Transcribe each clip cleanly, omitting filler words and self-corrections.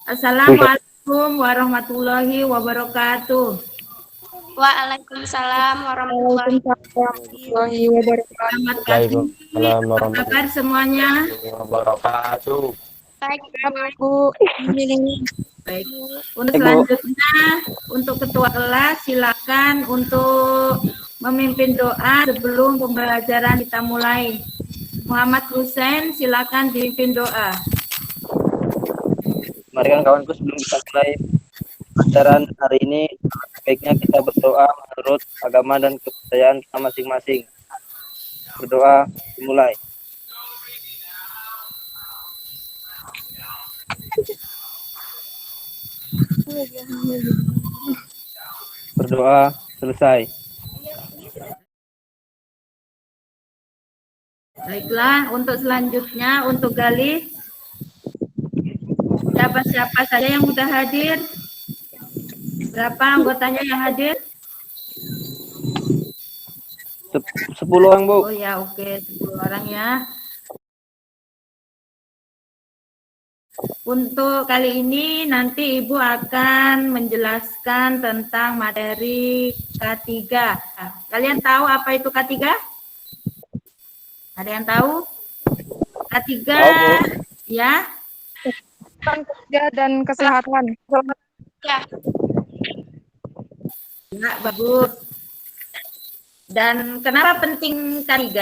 Assalamualaikum warahmatullahi wabarakatuh. Waalaikumsalam warahmatullahi warahmatullahi wabarakatuh. Selamat pagi. Apa kabar semuanya? Wabarakatuh. Baik, Bu. Baik. Untuk selanjutnya, untuk ketua kelas silakan untuk memimpin doa sebelum pembelajaran kita mulai. Muhammad Hussein, silakan dipimpin doa. Mari kan kawanku, sebelum kita mulai pelajaran hari ini, baiknya kita berdoa menurut agama dan kepercayaan kita masing-masing. Berdoa dimulai. Berdoa selesai. Baiklah, untuk selanjutnya, untuk Galih, siapa-siapa saja yang sudah hadir? Berapa anggotanya yang hadir? 10 orang, Bu. Oh ya, oke, 10 orang ya. Untuk kali ini nanti Ibu akan menjelaskan tentang materi K3. Kalian tahu apa itu K3? Ada yang tahu? K3 ya? Kerja dan kesehatan. ya. Ya, bagus. Dan kenapa penting K3?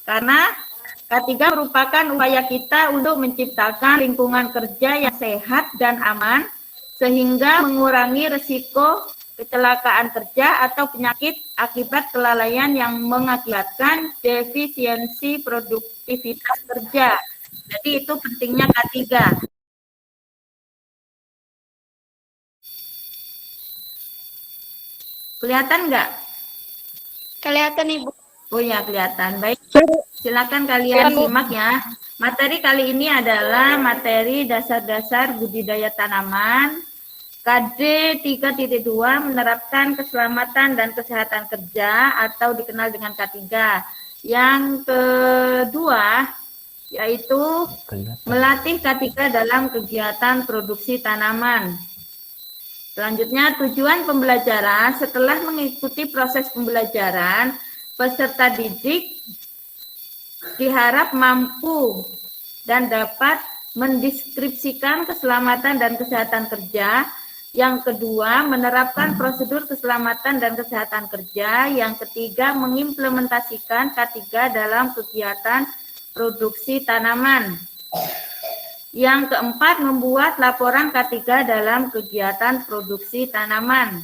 Karena K3 merupakan upaya kita untuk menciptakan lingkungan kerja yang sehat dan aman, sehingga mengurangi risiko kecelakaan kerja atau penyakit akibat kelalaian yang mengakibatkan defisiensi produktivitas kerja. Jadi itu pentingnya K3. Kelihatan nggak? Kelihatan Ibu. Oh ya, kelihatan. Baik, silakan kalian simak ya. Materi kali ini adalah materi dasar-dasar budidaya tanaman. KD 3.2 menerapkan keselamatan dan kesehatan kerja atau dikenal dengan K3. Yang kedua yaitu melatih K3 dalam kegiatan produksi tanaman. Selanjutnya, tujuan pembelajaran setelah mengikuti proses pembelajaran, peserta didik diharap mampu dan dapat mendeskripsikan keselamatan dan kesehatan kerja. Yang kedua, menerapkan prosedur keselamatan dan kesehatan kerja. Yang ketiga, mengimplementasikan K3 dalam kegiatan produksi tanaman. Yang keempat, membuat laporan K3 dalam kegiatan produksi tanaman.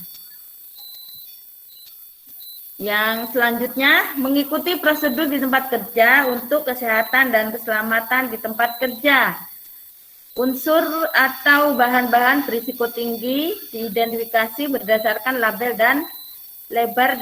Yang selanjutnya, mengikuti prosedur di tempat kerja untuk kesehatan dan keselamatan di tempat kerja. Unsur atau bahan-bahan berisiko tinggi diidentifikasi berdasarkan label dan lebar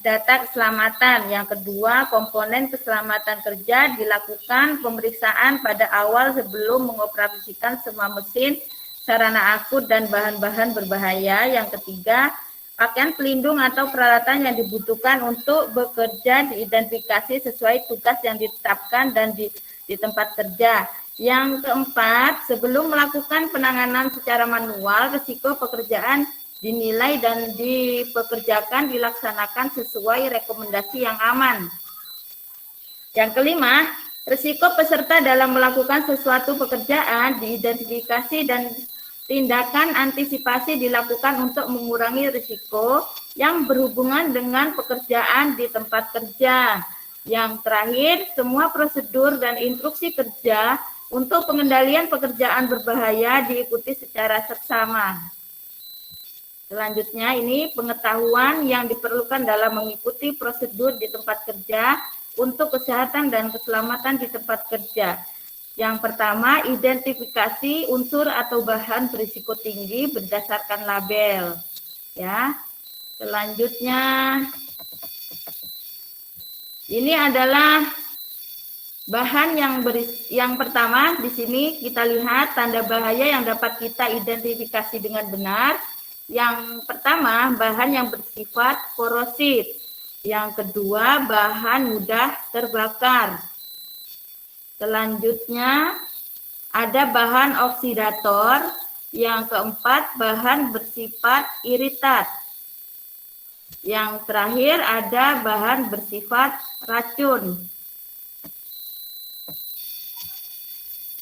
data keselamatan. Yang kedua, komponen keselamatan kerja dilakukan pemeriksaan pada awal sebelum mengoperasikan semua mesin, sarana akut, dan bahan-bahan berbahaya. Yang ketiga, pakaian pelindung atau peralatan yang dibutuhkan untuk bekerja diidentifikasi sesuai tugas yang ditetapkan dan di tempat kerja. Yang keempat, sebelum melakukan penanganan secara manual, risiko pekerjaan dinilai dan dipekerjakan dilaksanakan sesuai rekomendasi yang aman. Yang kelima, risiko peserta dalam melakukan sesuatu pekerjaan diidentifikasi dan tindakan antisipasi dilakukan untuk mengurangi risiko yang berhubungan dengan pekerjaan di tempat kerja. Yang terakhir, semua prosedur dan instruksi kerja untuk pengendalian pekerjaan berbahaya diikuti secara seksama. Selanjutnya, ini pengetahuan yang diperlukan dalam mengikuti prosedur di tempat kerja untuk kesehatan dan keselamatan di tempat kerja. Yang pertama, identifikasi unsur atau bahan berisiko tinggi berdasarkan label. Ya. Selanjutnya, ini adalah bahan yang pertama. Di sini kita lihat tanda bahaya yang dapat kita identifikasi dengan benar. Yang pertama, bahan yang bersifat korosif. Yang kedua, bahan mudah terbakar. Selanjutnya, ada bahan oksidator Yang keempat, bahan bersifat iritat. Yang terakhir ada bahan bersifat racun.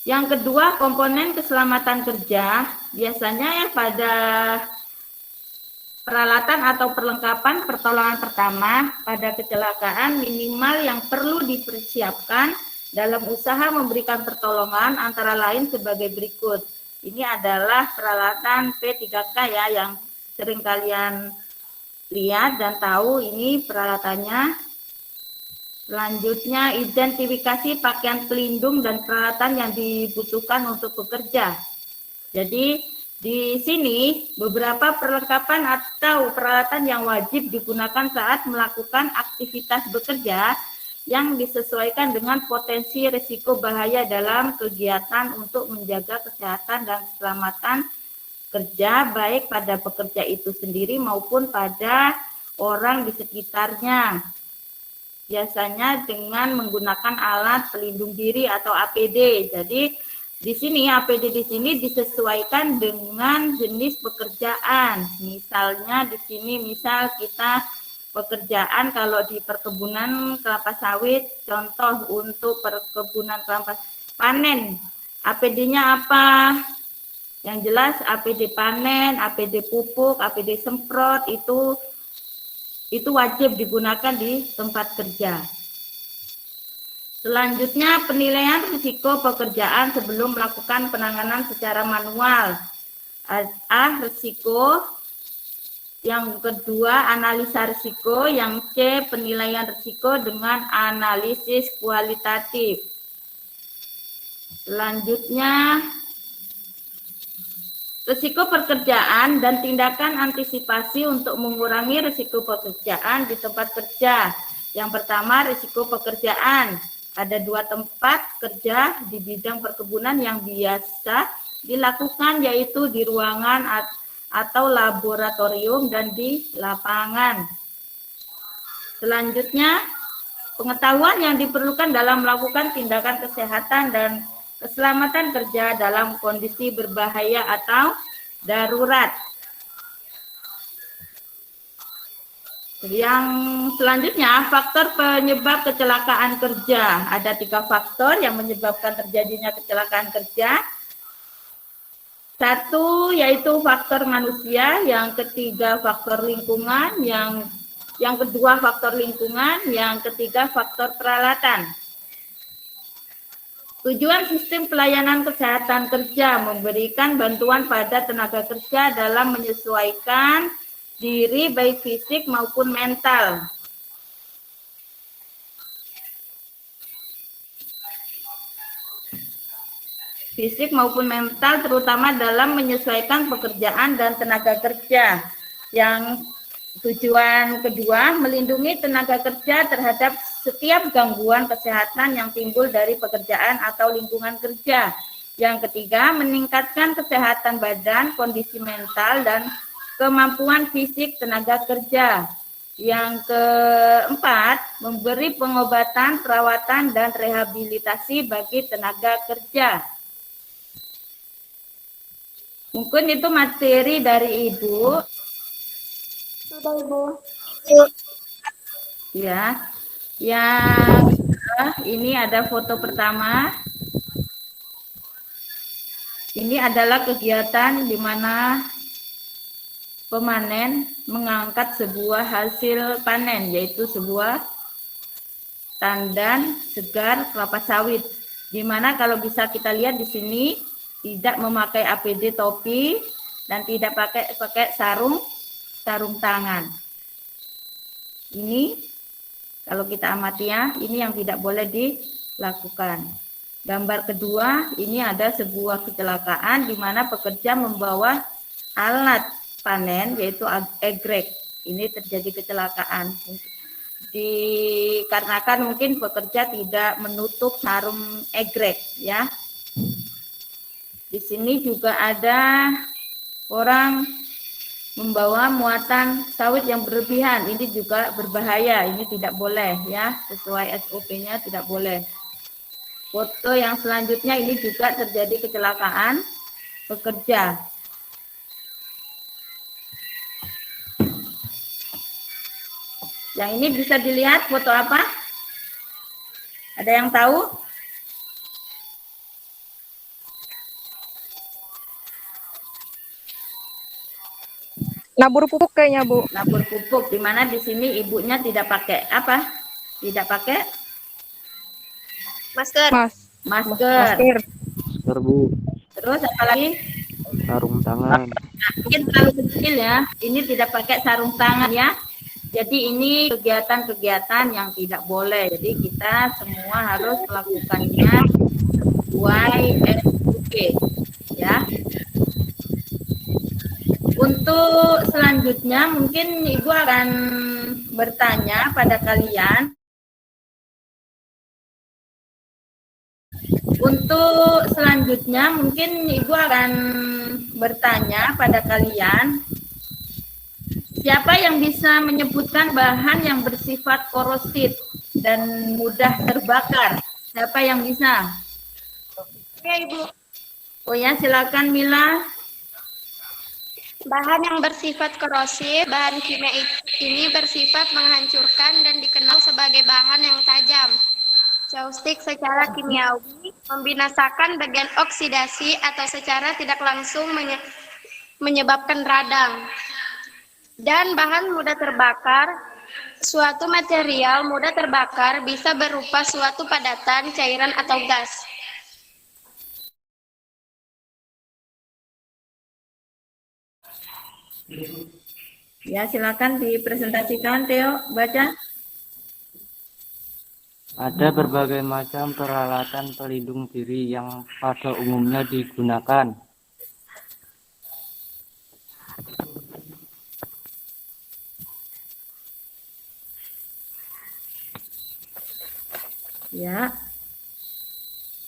Yang kedua, komponen keselamatan kerja. Biasanya ya pada peralatan atau perlengkapan pertolongan pertama pada kecelakaan minimal yang perlu dipersiapkan dalam usaha memberikan pertolongan antara lain sebagai berikut. Ini adalah peralatan P3K ya yang sering kalian lihat dan tahu ini peralatannya. Selanjutnya, identifikasi pakaian pelindung dan peralatan yang dibutuhkan untuk bekerja. Jadi, di sini beberapa perlengkapan atau peralatan yang wajib digunakan saat melakukan aktivitas bekerja yang disesuaikan dengan potensi risiko bahaya dalam kegiatan untuk menjaga kesehatan dan keselamatan kerja baik pada pekerja itu sendiri maupun pada orang di sekitarnya. Biasanya dengan menggunakan alat pelindung diri atau APD. Jadi di sini APD di sini disesuaikan dengan jenis pekerjaan. Misalnya di sini misal kita pekerjaan kalau di perkebunan kelapa sawit, contoh untuk perkebunan kelapa panen, APD-nya apa? Yang jelas APD panen, APD pupuk, APD semprot itu wajib digunakan di tempat kerja. Selanjutnya, penilaian risiko pekerjaan sebelum melakukan penanganan secara manual. A. Risiko. Yang kedua, analisa risiko. Yang C. Penilaian risiko dengan analisis kualitatif. Selanjutnya, risiko pekerjaan dan tindakan antisipasi untuk mengurangi risiko pekerjaan di tempat kerja. Yang pertama, risiko pekerjaan. Ada 2 tempat kerja di bidang perkebunan yang biasa dilakukan, yaitu di ruangan atau laboratorium dan di lapangan. Selanjutnya, pengetahuan yang diperlukan dalam melakukan tindakan kesehatan dan keselamatan kerja dalam kondisi berbahaya atau darurat. Yang selanjutnya, faktor penyebab kecelakaan kerja. Ada 3 faktor yang menyebabkan terjadinya kecelakaan kerja. 1 yaitu faktor manusia, yang ketiga faktor lingkungan, yang kedua faktor lingkungan, yang ketiga faktor peralatan. Tujuan sistem pelayanan kesehatan kerja memberikan bantuan pada tenaga kerja dalam menyesuaikan diri baik fisik maupun mental. Fisik maupun mental terutama dalam menyesuaikan pekerjaan dan tenaga kerja. Yang tujuan kedua, melindungi tenaga kerja terhadap setiap gangguan kesehatan yang timbul dari pekerjaan atau lingkungan kerja. Yang ketiga, meningkatkan kesehatan badan, kondisi mental, dan kemampuan fisik tenaga kerja. Yang keempat, memberi pengobatan, perawatan, dan rehabilitasi bagi tenaga kerja. Mungkin itu materi dari Ibu. Sudah, Ibu. Ya. Yang ini ada foto pertama. Ini adalah kegiatan di mana pemanen mengangkat sebuah hasil panen, yaitu sebuah tandan segar kelapa sawit. Di mana kalau bisa kita lihat di sini tidak memakai APD topi dan tidak pakai sarung tangan. Ini kalau kita amati ya, ini yang tidak boleh dilakukan. Gambar kedua, ini ada sebuah kecelakaan di mana pekerja membawa alat panen yaitu egrek. Ini terjadi kecelakaan. Dikarenakan mungkin pekerja tidak menutup sarung egrek ya. Di sini juga ada orang membawa muatan sawit yang berlebihan. Ini juga berbahaya. Ini tidak boleh ya, sesuai SOP-nya tidak boleh. Foto yang selanjutnya ini juga terjadi kecelakaan pekerja. Yang ini bisa dilihat foto apa? Ada yang tahu? Nabur pupuk kayaknya, Bu. Nabur pupuk, di mana di sini ibunya tidak pakai apa? Tidak pakai Masker. masker. Serbu, Terus apa lagi? sarung tangan. Mungkin terlalu kecil ya. Ini tidak pakai sarung tangan ya. Jadi ini kegiatan-kegiatan yang tidak boleh. Jadi kita semua harus melakukannya sesuai SOP ya. Untuk selanjutnya mungkin Ibu akan bertanya pada kalian. Untuk selanjutnya mungkin Ibu akan bertanya pada kalian, siapa yang bisa menyebutkan bahan yang bersifat korosif dan mudah terbakar? Siapa yang bisa? Ya, Ibu. Oh ya, silakan Mila. Bahan yang bersifat korosif, bahan kimia ini bersifat menghancurkan dan dikenal sebagai bahan yang tajam. Caustik secara kimiawi membinasakan bagian oksidasi atau secara tidak langsung menyebabkan radang. Dan bahan mudah terbakar, suatu material mudah terbakar bisa berupa suatu padatan, cairan, atau gas. Ya, silakan dipresentasikan Theo, baca. Ada berbagai macam peralatan pelindung diri yang pada umumnya digunakan. Ya,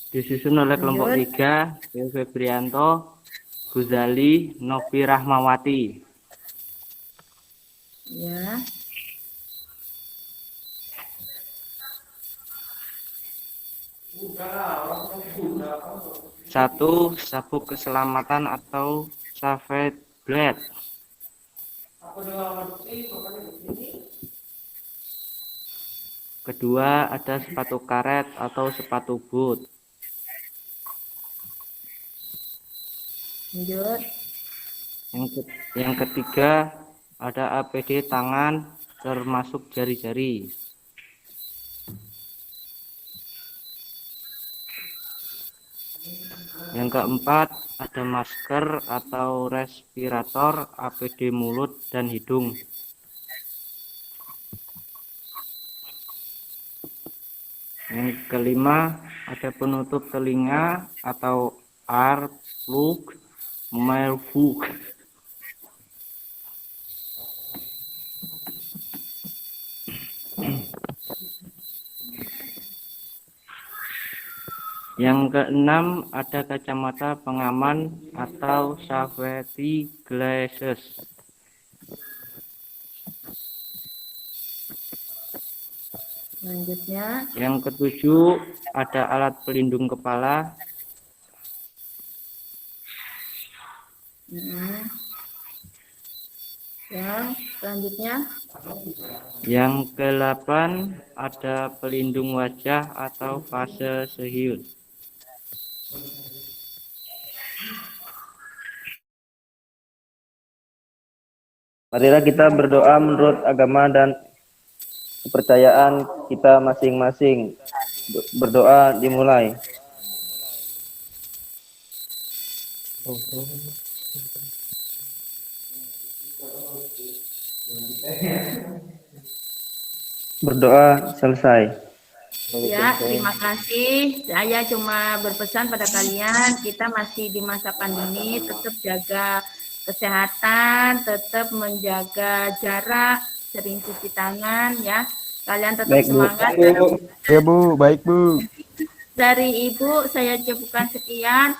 Disusun oleh kelompok 3, Theo Febrianto, Guzali, Novi Rahmawati. ya. Satu, sabuk keselamatan atau safety blade. Kedua, ada sepatu karet atau sepatu boot. Lanjut. Yang ketiga, ada APD tangan termasuk jari-jari. Yang keempat, ada masker atau respirator, APD mulut dan hidung. Yang kelima, ada penutup telinga atau ear plug, mouthpiece. Yang keenam, ada kacamata pengaman atau safety glasses. Selanjutnya, Yang ketujuh, ada alat pelindung kepala. yang selanjutnya, Yang kedelapan, ada pelindung wajah atau face shield. Marilah kita berdoa menurut agama dan kepercayaan kita masing-masing. Berdoa dimulai. Berdoa selesai. ya, terima kasih. Saya cuma berpesan pada kalian, kita masih di masa pandemi, tetap jaga kesehatan, tetap menjaga jarak, sering cuci tangan ya. Kalian tetap Baik, Bu. semangat. Ya Bu, baik Bu. Dari Ibu saya cukupkan sekian.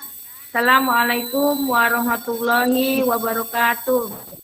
Assalamualaikum warahmatullahi wabarakatuh.